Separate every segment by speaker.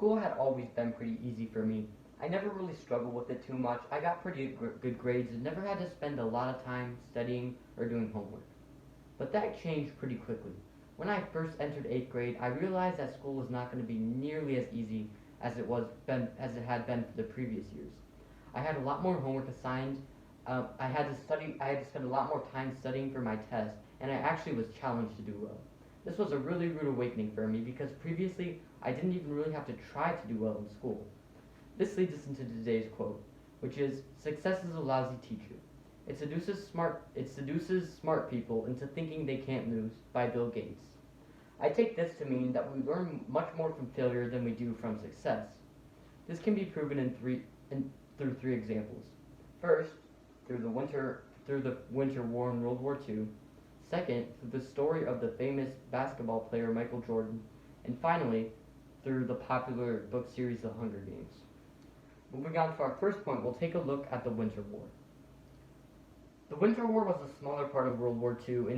Speaker 1: School had always been pretty easy for me. I never really struggled with it too much. I got pretty good grades and never had to spend a lot of time studying or doing homework. But that changed pretty quickly. When I first entered 8th grade, I realized that school was not going to be nearly as easy as it had been for the previous years. I had a lot more homework assigned. I had to study. I had to spend a lot more time studying for my test, and I actually was challenged to do well. This was a really rude awakening for me because previously I didn't even really have to try to do well in school. This leads us into today's quote, which is success is a lousy teacher. It seduces smart people into thinking they can't lose by Bill Gates. I take this to mean that we learn much more from failure than we do from success. This can be proven through three examples. First, through the Winter War in World War II. Second, through the story of the famous basketball player Michael Jordan. And finally, through the popular book series The Hunger Games. Moving on to our first point, we'll take a look at the Winter War. The Winter War was a smaller part of World War II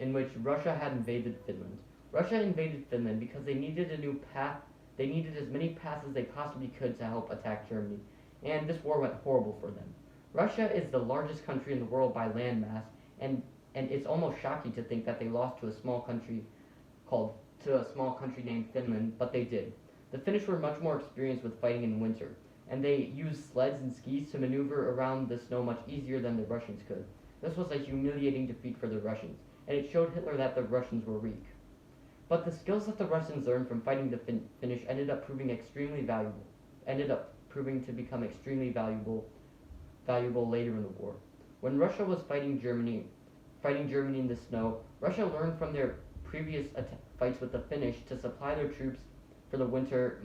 Speaker 1: in which Russia had invaded Finland. Russia invaded Finland because they needed a new path. They needed as many paths as they possibly could to help attack Germany, and this war went horrible for them. Russia is the largest country in the world by landmass, and it's almost shocking to think that they lost to a small country named Finland, but they did. The Finnish were much more experienced with fighting in winter, and they used sleds and skis to maneuver around the snow much easier than the Russians could. This was a humiliating defeat for the Russians, and it showed Hitler that the Russians were weak. But the skills that the Russians learned from fighting the Finnish ended up proving to become extremely valuable later in the war. When Russia was fighting Germany in the snow, Russia learned from their previous fights with the Finnish to supply their troops for the winter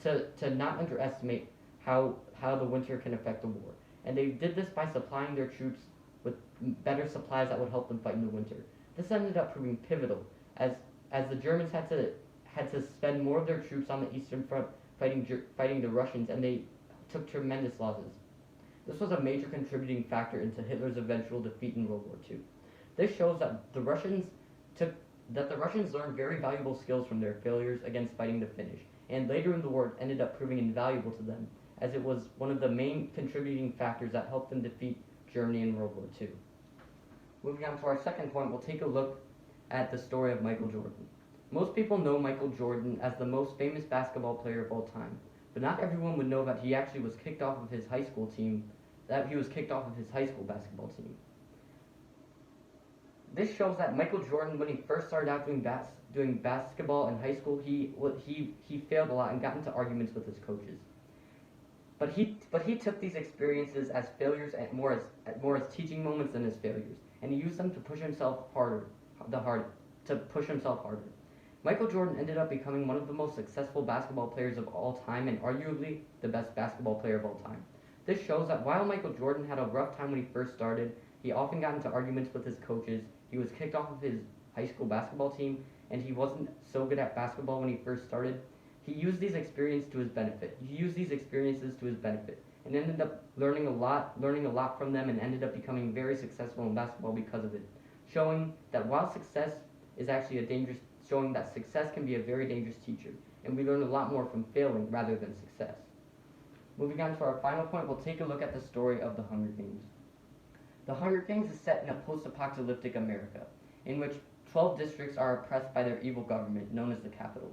Speaker 1: to not underestimate how the winter can affect the war. And they did this by supplying their troops with better supplies that would help them fight in the winter. This ended up proving pivotal as the Germans had to spend more of their troops on the eastern front fighting the Russians, and they took tremendous losses. This was a major contributing factor into Hitler's eventual defeat in World War II. This shows that the Russians learned very valuable skills from their failures against fighting the Finnish, and later in the war it ended up proving invaluable to them, as it was one of the main contributing factors that helped them defeat Germany in World War II. Moving on to our second point, we'll take a look at the story of Michael Jordan. Most people know Michael Jordan as the most famous basketball player of all time, but not everyone would know that he actually was kicked off of his high school basketball team. This shows that Michael Jordan, when he first started out doing basketball in high school, he failed a lot and got into arguments with his coaches. But he took these experiences as failures and more as teaching moments than as failures, and he used them to push himself harder. Michael Jordan ended up becoming one of the most successful basketball players of all time and arguably the best basketball player of all time. This shows that while Michael Jordan had a rough time when he first started, he often got into arguments with his coaches, he was kicked off of his high school basketball team, and he wasn't so good at basketball when he first started. He used these experiences to his benefit, and ended up learning a lot from them, and ended up becoming very successful in basketball because of it, showing that success can be a very dangerous teacher, and we learn a lot more from failing rather than success. Moving on to our final point, we'll take a look at the story of the Hunger Games. The Hunger Games is set in a post-apocalyptic America, in which 12 districts are oppressed by their evil government, known as the Capitol.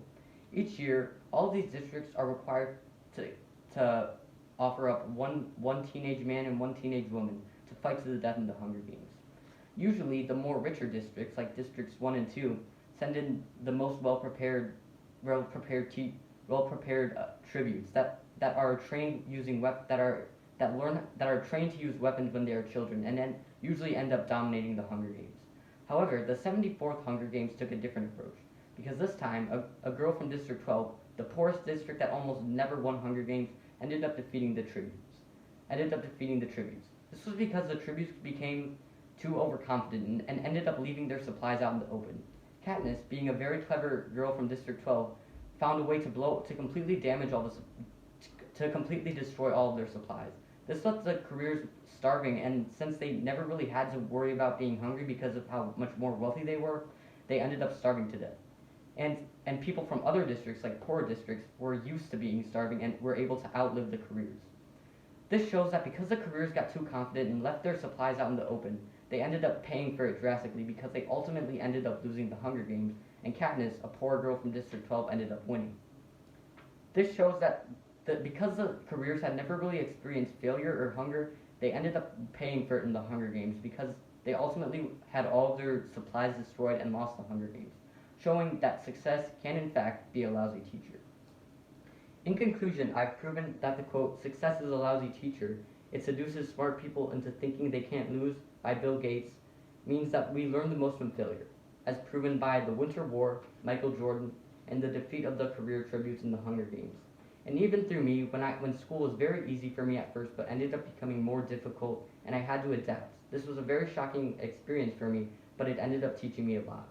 Speaker 1: Each year, all of these districts are required to offer up one teenage man and one teenage woman to fight to the death in the Hunger Games. Usually, the more richer districts, like Districts 1 and 2, send in the most well-prepared tributes that are trained to use weapons when they are children, and then usually end up dominating the Hunger Games. However, the 74th Hunger Games took a different approach, because this time a girl from District 12, the poorest district that almost never won Hunger Games, ended up defeating the tributes. This was because the tributes became too overconfident and ended up leaving their supplies out in the open. Katniss, being a very clever girl from District 12, found a way to completely destroy all of their supplies. This left the careers starving, and since they never really had to worry about being hungry because of how much more wealthy they were, they ended up starving to death. and and people from other districts, like poorer districts, were used to being starving and were able to outlive the careers. This shows that because the careers got too confident and left their supplies out in the open, they ended up paying for it drastically because they ultimately ended up losing the Hunger Games, and Katniss, a poor girl from District 12, ended up winning. This shows that because the careers had never really experienced failure or hunger, they ended up paying for it in the Hunger Games because they ultimately had all of their supplies destroyed and lost the Hunger Games, showing that success can in fact be a lousy teacher. In conclusion, I've proven that the quote, "success is a lousy teacher, it seduces smart people into thinking they can't lose" by Bill Gates means that we learn the most from failure, as proven by the Winter War, Michael Jordan, and the defeat of the career tributes in the Hunger Games. And even through me, when school was very easy for me at first but ended up becoming more difficult and I had to adapt. This was a very shocking experience for me, but it ended up teaching me a lot.